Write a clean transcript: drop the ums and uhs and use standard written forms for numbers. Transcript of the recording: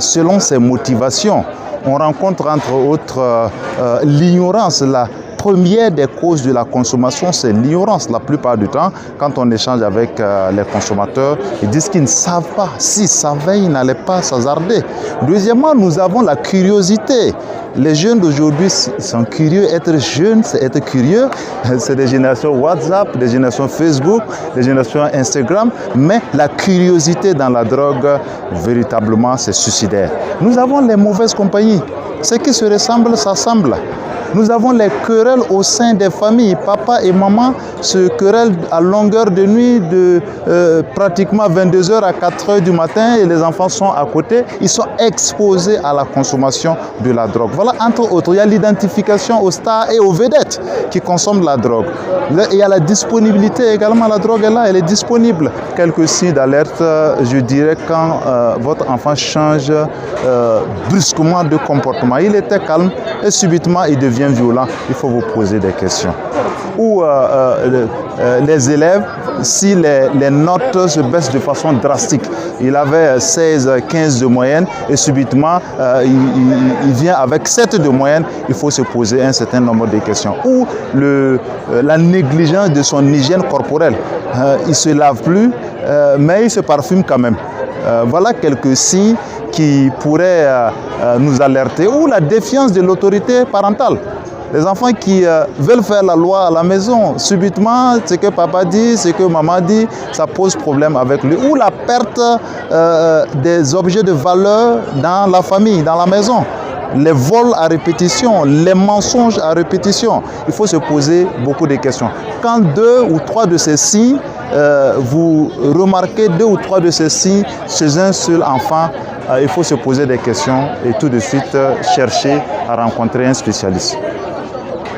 selon ses motivations. On rencontre entre autres l'ignorance. La première des causes de la consommation, c'est l'ignorance. La plupart du temps, quand on échange avec les consommateurs, ils disent qu'ils ne savent pas. S'ils savaient, ils n'allaient pas s'hasarder. Deuxièmement, nous avons la curiosité. Les jeunes d'aujourd'hui sont curieux. Être jeune, c'est être curieux. C'est des générations WhatsApp, des générations Facebook, des générations Instagram. Mais la curiosité dans la drogue, véritablement, c'est suicidaire. Nous avons les mauvaises compagnies. Ce qui se ressemble, s'assemble. Nous avons les querelles au sein des familles. Papa et maman se querellent à longueur de nuit de pratiquement 22h à 4h du matin et les enfants sont à côté. Ils sont exposés à la consommation de la drogue. Voilà, entre autres, il y a l'identification aux stars et aux vedettes qui consomment la drogue. Il y a la disponibilité également. La drogue est là, elle est disponible. Quelques signes d'alerte, je dirais, quand votre enfant change brusquement de comportement. Il était calme et subitement il devient violent, il faut vous poser des questions. Ou les élèves, si les notes se baissent de façon drastique, il avait 16, 15 de moyenne et subitement il vient avec 7 de moyenne, il faut se poser un certain nombre de questions. Ou la négligence de son hygiène corporelle. Il ne se lave plus, mais il se parfume quand même. Voilà quelques signes qui pourraient nous alerter. Ou la défiance de l'autorité parentale. Les enfants qui veulent faire la loi à la maison, subitement, ce que papa dit, ce que maman dit, ça pose problème avec lui. Ou la perte des objets de valeur dans la famille, dans la maison. Les vols à répétition, les mensonges à répétition. Il faut se poser beaucoup de questions. Quand 2 ou 3 de ces signes, vous remarquez 2 ou 3 de ces signes chez un seul enfant, il faut se poser des questions et tout de suite chercher à rencontrer un spécialiste.